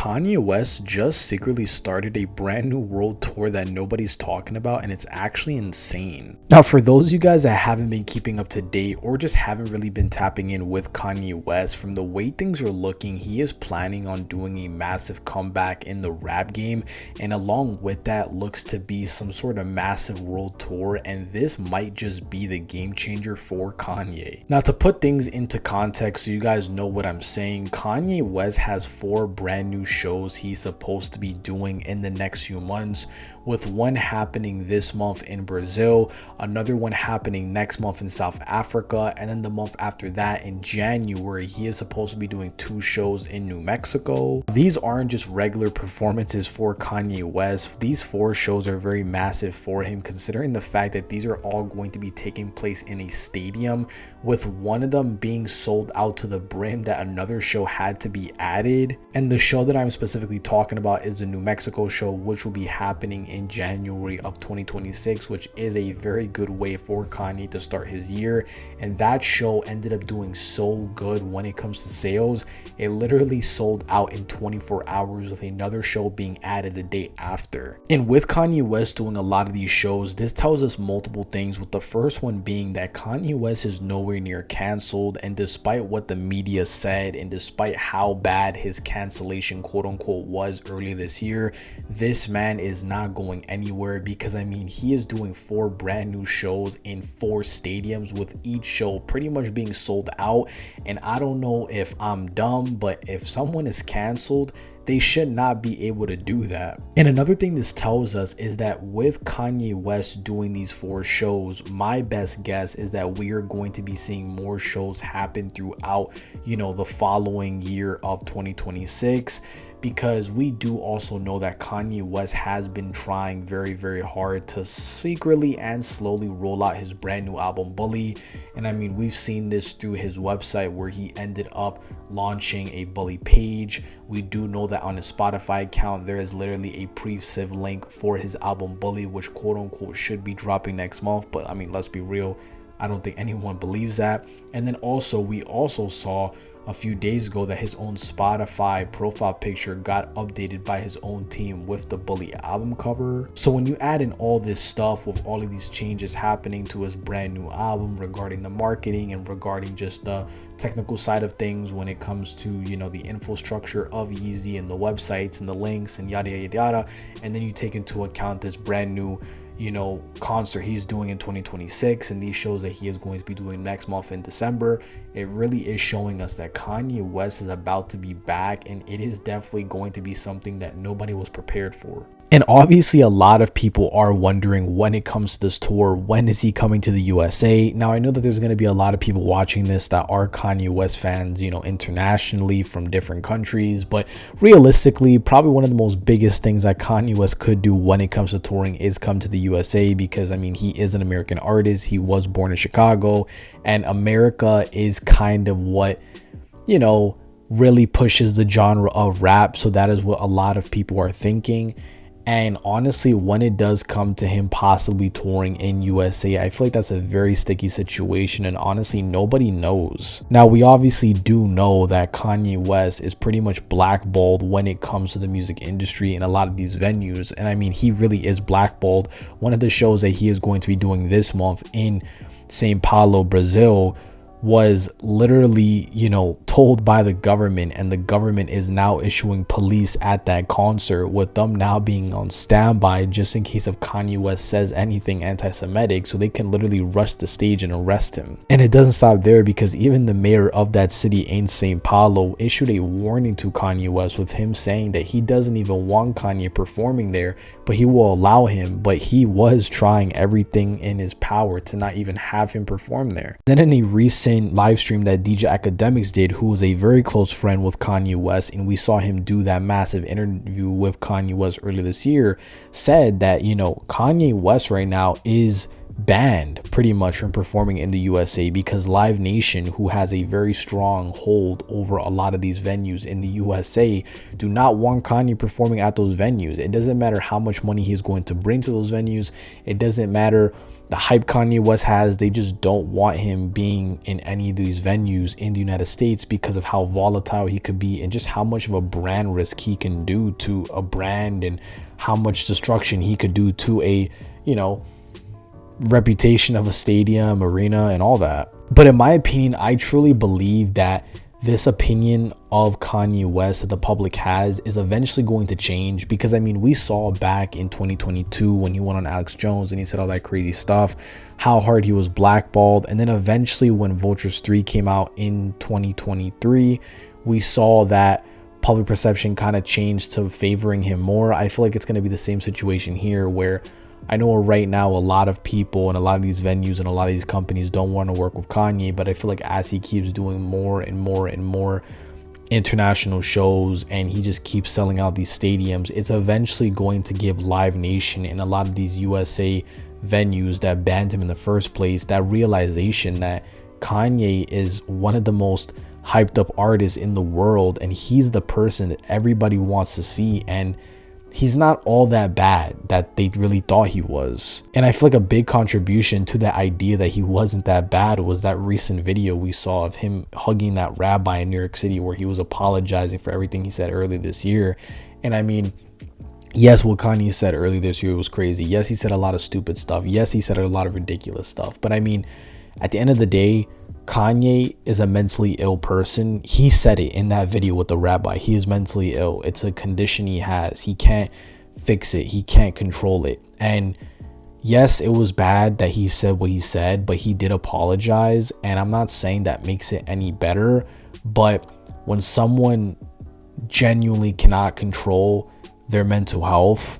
Kanye West just secretly started a brand new world tour that nobody's talking about, and it's actually insane. Now, for those of you guys that haven't been keeping up to date or just haven't really been tapping in with Kanye West, from the way things are looking, he is planning on doing a massive comeback in the rap game, and along with that looks to be some sort of massive world tour, and this might just be the game changer for Kanye. Now, to put things into context so you guys know what I'm saying, Kanye West has 4 brand new shows he's supposed to be doing in the next few months, with one happening this month in Brazil, another one happening next month in South Africa, and then the month after that in January he is supposed to be doing 2 shows in New Mexico. These aren't just regular performances for Kanye West. These 4 shows are very massive for him, considering the fact that these are all going to be taking place in a stadium, with one of them being sold out to the brim that another show had to be added. And the show that I'm specifically talking about is the New Mexico show, which will be happening in January of 2026, which is a very good way for Kanye to start his year. And that show ended up doing so good when it comes to sales. It literally sold out in 24 hours, with another show being added the day after. And with Kanye West doing a lot of these shows, this tells us multiple things, with the first one being that Kanye West is nowhere near canceled, and despite what the media said and despite how bad his cancellation quote unquote was earlier this year, this man is not going anywhere, because I mean, he is doing 4 brand new shows in 4 stadiums, with each show pretty much being sold out. And I don't know if I'm dumb, but if someone is canceled, they should not be able to do that. And another thing this tells us is that with Kanye West doing these 4 shows, my best guess is that we are going to be seeing more shows happen throughout, the following year of 2026. Because we do also know that Kanye West has been trying very, very hard to secretly and slowly roll out his brand new album, Bully. And I mean, we've seen this through his website, where he ended up launching a Bully page. We do know that on his Spotify account, there is literally a pre-save link for his album Bully, which quote unquote should be dropping next month. But I mean, let's be real, I don't think anyone believes that. And then also, we also saw a few days ago that his own Spotify profile picture got updated by his own team with the Bully album cover. So when you add in all this stuff, with all of these changes happening to his brand new album regarding the marketing and regarding just the technical side of things when it comes to, the infrastructure of Yeezy and the websites and the links and yada yada yada, and then you take into account this brand new concert he's doing in 2026 and these shows that he is going to be doing next month in December, it really is showing us that Kanye West is about to be back, and it is definitely going to be something that nobody was prepared for. And obviously a lot of people are wondering, when it comes to this tour, when is he coming to the USA? Now, I know that there's going to be a lot of people watching this that are Kanye West fans, internationally from different countries. But realistically, probably one of the most biggest things that Kanye West could do when it comes to touring is come to the USA, because I mean, he is an American artist. He was born in Chicago, and America is kind of what, really pushes the genre of rap. So that is what a lot of people are thinking. And honestly, when it does come to him possibly touring in USA, I feel like that's a very sticky situation, and honestly, nobody knows. Now, we obviously do know that Kanye West is pretty much blackballed when it comes to the music industry in a lot of these venues. And I mean, he really is blackballed. One of the shows that he is going to be doing this month in Sao Paulo, Brazil, was literally, told by the government, and the government is now issuing police at that concert, with them now being on standby just in case if Kanye West says anything anti-Semitic, so they can literally rush the stage and arrest him. And it doesn't stop there, because even the mayor of that city in Sao Paulo issued a warning to Kanye West, with him saying that he doesn't even want Kanye performing there, but he will allow him. But he was trying everything in his power to not even have him perform there. Then in a recent live stream that DJ Academics did, who was a very close friend with Kanye West, and we saw him do that massive interview with Kanye West earlier this year, said that Kanye West right now is banned pretty much from performing in the USA, because Live Nation, who has a very strong hold over a lot of these venues in the USA, do not want Kanye performing at those venues. It doesn't matter how much money he's going to bring to those venues. It doesn't matter the hype Kanye West has, they just don't want him being in any of these venues in the United States because of how volatile he could be and just how much of a brand risk he can do to a brand and how much destruction he could do to a, you know, reputation of a stadium, arena, and all that. But in my opinion, I truly believe that this opinion of Kanye West that the public has is eventually going to change, because I mean, we saw back in 2022 when he went on Alex Jones and he said all that crazy stuff, how hard he was blackballed. And then eventually when Vultures 3 came out in 2023, we saw that public perception kind of changed to favoring him more. I feel like it's going to be the same situation here, where I know right now a lot of people and a lot of these venues and a lot of these companies don't want to work with Kanye, but I feel like as he keeps doing more and more and more international shows and he just keeps selling out these stadiums, it's eventually going to give Live Nation and a lot of these USA venues that banned him in the first place that realization that Kanye is one of the most hyped up artists in the world, and he's the person that everybody wants to see, and he's not all that bad that they really thought he was. And I feel like a big contribution to that idea that he wasn't that bad was that recent video we saw of him hugging that rabbi in New York City, where he was apologizing for everything he said earlier this year. And I mean, yes, what Kanye said earlier this year was crazy. Yes, he said a lot of stupid stuff. Yes, he said a lot of ridiculous stuff. But I mean, at the end of the day, Kanye is a mentally ill person. He said it in that video with the rabbi. He is mentally ill. It's a condition he has. He can't fix it. He can't control it. And yes, it was bad that he said what he said, but he did apologize. And I'm not saying that makes it any better. But when someone genuinely cannot control their mental health,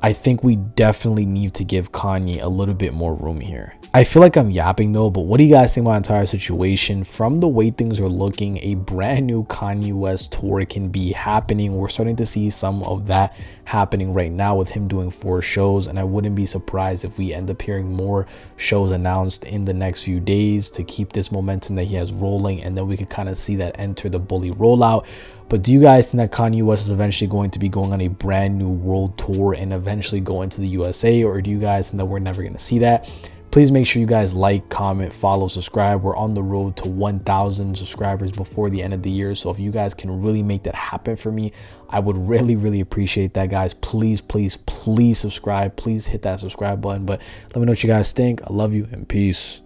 I think we definitely need to give Kanye a little bit more room here. I feel like I'm yapping though, but what do you guys think about the entire situation? From the way things are looking, a brand new Kanye West tour can be happening. We're starting to see some of that happening right now with him doing 4 shows, and I wouldn't be surprised if we end up hearing more shows announced in the next few days to keep this momentum that he has rolling, and then we could kind of see that enter the Bully rollout. But do you guys think that Kanye West is eventually going to be going on a brand new world tour and eventually go into the USA, or do you guys think that we're never going to see that? Please make sure you guys like, comment, follow, subscribe. We're on the road to 1,000 subscribers before the end of the year. So if you guys can really make that happen for me, I would really, really appreciate that, guys. Please, please, please subscribe. Please hit that subscribe button. But let me know what you guys think. I love you and peace.